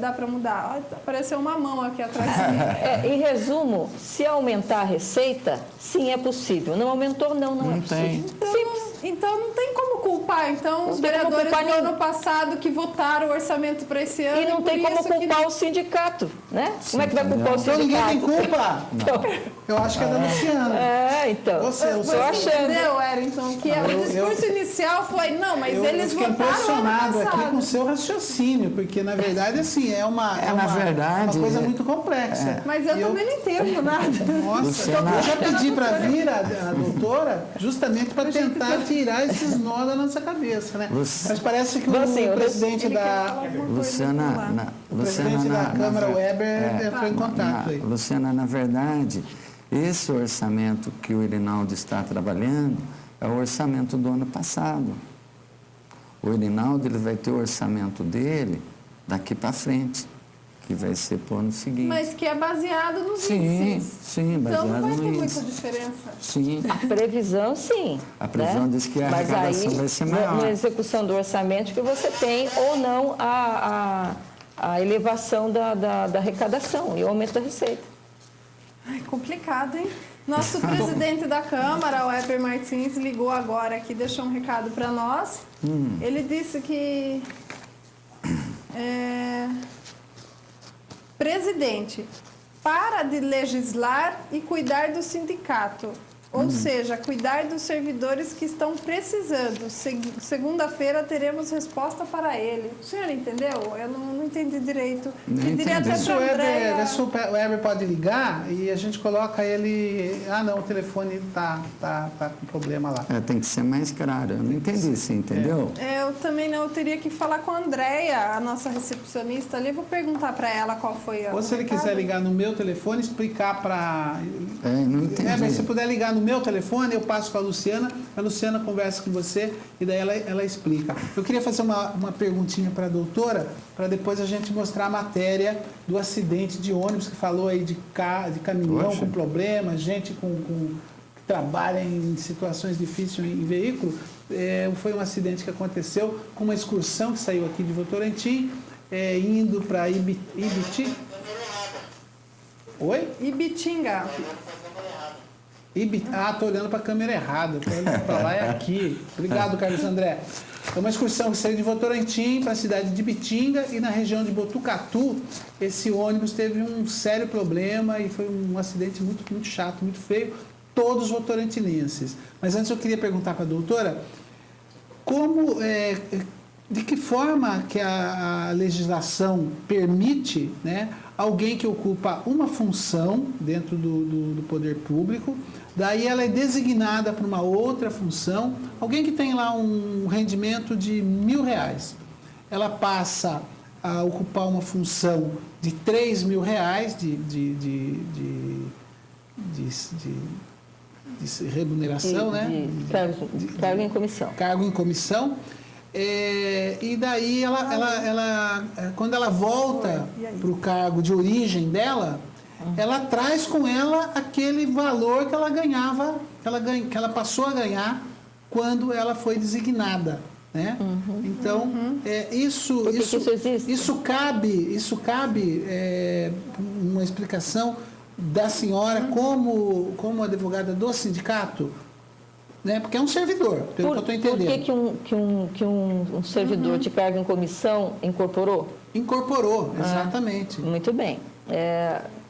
dá para mudar? Apareceu uma mão aqui atrás de mim. Em resumo, se aumentar a receita, sim, é possível. Não aumentou, não é tem. possível. Então não tem como culpar. Então, os vereadores do ano passado que votaram o orçamento para esse ano. E não tem como culpar o sindicato, né? Como é que vai culpar o Então sindicato? ninguém tem culpa? Então, Eu acho que é da Luciana. então. Você entendeu, Wellington? Que o discurso inicial foi, não, mas eles fiquei votaram impressionado ano aqui passado. com o seu raciocínio, porque na verdade assim, uma coisa muito complexa. Mas eu também não entendo nada. Nossa, Luciana, eu já pedi para vir a doutora justamente para tentar tirar esses nós da nossa cabeça, né? Mas parece que o presidente da Câmara, Weber, entrou em contato aí. Luciana, na verdade, esse orçamento que o Irinaldo está trabalhando é o orçamento do ano passado. O Irinaldo ele vai ter o orçamento dele daqui para frente, que vai ser para o ano seguinte. Mas que é baseado nos sim, índices. sim, baseado então não vai ter no muita índice. diferença. Sim. A previsão, sim. A previsão diz que a Mas arrecadação aí, vai ser maior. na execução do orçamento, que você tem ou não a elevação da arrecadação e o aumento da receita. Ai, complicado, hein? Nosso presidente da Câmara, o Weber Martins, ligou agora aqui, deixou um recado para nós. Ele disse que... Presidente, para de legislar e cuidar do sindicato. Ou seja, cuidar dos servidores que estão precisando. Segunda-feira teremos resposta para ele. O senhor entendeu? Eu não entendi direito. Pediria até Se o para Andréia... Weber pode ligar e a gente coloca ele... Ah, não, o telefone está com problema lá. Tem que ser mais claro. Eu não entendi isso, entendeu? Eu também não. Eu teria que falar com a Andréia, a nossa recepcionista ali. Vou perguntar para ela qual foi a... Ou se ele quiser ligar no meu telefone, explicar para... Não entendi. Mas se puder ligar no meu telefone, eu passo com a Luciana conversa com você e daí ela explica. Eu queria fazer uma perguntinha para a doutora, para depois a gente mostrar a matéria do acidente de ônibus, que falou aí de caminhão com problema, gente que trabalha em situações difíceis em veículo. Foi um acidente que aconteceu com uma excursão que saiu aqui de Votorantim, indo para Ibitinga. Oi? Ibitinga. Estou olhando para a câmera errada. Estou olhando para lá, é aqui. Obrigado, Carlos André. É uma excursão que saiu de Votorantim para a cidade de Ibitinga e na região de Botucatu, esse ônibus teve um sério problema e foi um acidente muito, muito chato, muito feio, todos votorantinenses. Mas antes eu queria perguntar para a doutora, de que forma que a legislação permite, né, alguém que ocupa uma função dentro do poder público, daí ela é designada para uma outra função, alguém que tem lá um rendimento de R$1.000, ela passa a ocupar uma função de R$3.000 de remuneração, né? Cargo em comissão. Cargo em comissão. E daí, quando ela volta para o cargo de origem dela, ela traz com ela aquele valor que ela ganhava, que ela passou a ganhar quando ela foi designada, né? Então, isso cabe uma explicação da senhora como advogada do sindicato, né? Porque é um servidor, pelo que eu estou entendendo. Por que um servidor de cargo em comissão incorporou? Incorporou, exatamente. Muito bem.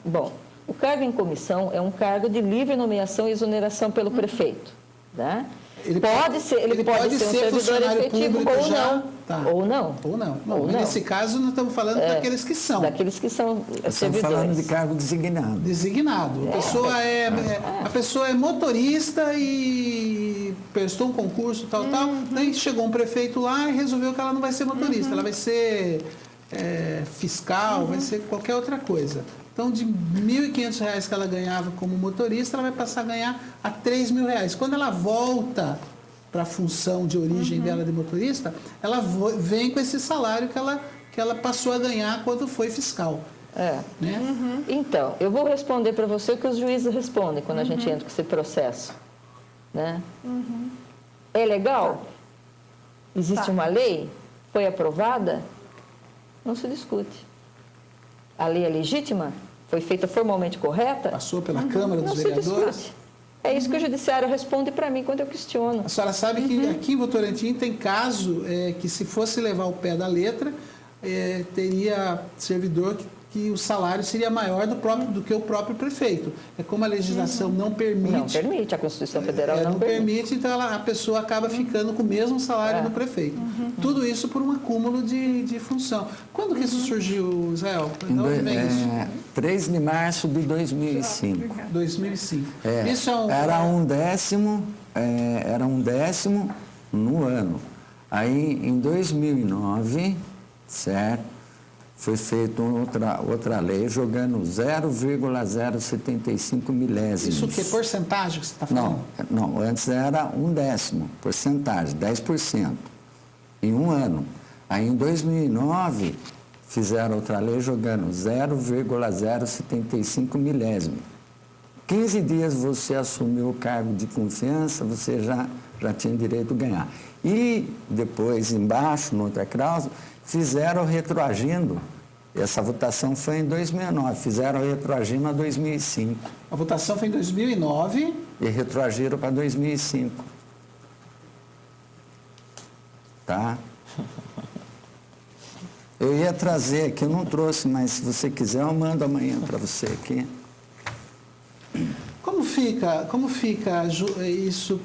Bom, o cargo em comissão é um cargo de livre nomeação e exoneração pelo prefeito. Né? Ele pode ser um servidor efetivo ou não. Tá. Ou não. Ou não. Ou não. Nesse caso, nós estamos falando daqueles que são. Daqueles que são Estamos servidores. falando de cargo designado. Designado. A pessoa é motorista e prestou um concurso, tal. Daí chegou um prefeito lá e resolveu que ela não vai ser motorista, ela vai ser fiscal, vai ser qualquer outra coisa. Então, de R$ 1.500 que ela ganhava como motorista, ela vai passar a ganhar a R$ 3.000. Quando ela volta para a função de origem dela de motorista, ela vem com esse salário que ela passou a ganhar quando foi fiscal. Né? Então, eu vou responder para você o que os juízes respondem quando a gente entra com esse processo. Né? É legal? Existe uma lei? Foi aprovada? Não se discute. A lei é legítima? Foi feita formalmente correta? Passou pela Câmara dos Não Vereadores? se discute. É isso que o judiciário responde para mim quando eu questiono. A senhora sabe que aqui em Votorantim tem caso que, se fosse levar o pé da letra, teria servidor que o salário seria maior do que o próprio prefeito. É como a legislação não permite. Não permite, a Constituição Federal não permite. Então a pessoa acaba ficando com o mesmo salário do prefeito. Tudo isso por um acúmulo de função. Quando que isso surgiu, Israel? De onde vem isso? 3 de março de 2005. 2005. Isso Era um décimo no ano. Aí, em 2009, certo? Foi feita outra lei jogando 0,075 milésimos. Isso que é porcentagem que você está falando? Não, antes era um décimo, porcentagem, 10%, em um ano. Aí em 2009 fizeram outra lei jogando 0,075 milésimo. 15 dias você assumiu o cargo de confiança, você já tinha direito a ganhar. E depois, embaixo, noutra cláusula, fizeram retroagindo. Essa votação foi em 2009, fizeram retroagindo a 2005. A votação foi em 2009. E retroagiram para 2005. Tá? Eu ia trazer aqui, eu não trouxe, mas se você quiser eu mando amanhã para você aqui. Como fica isso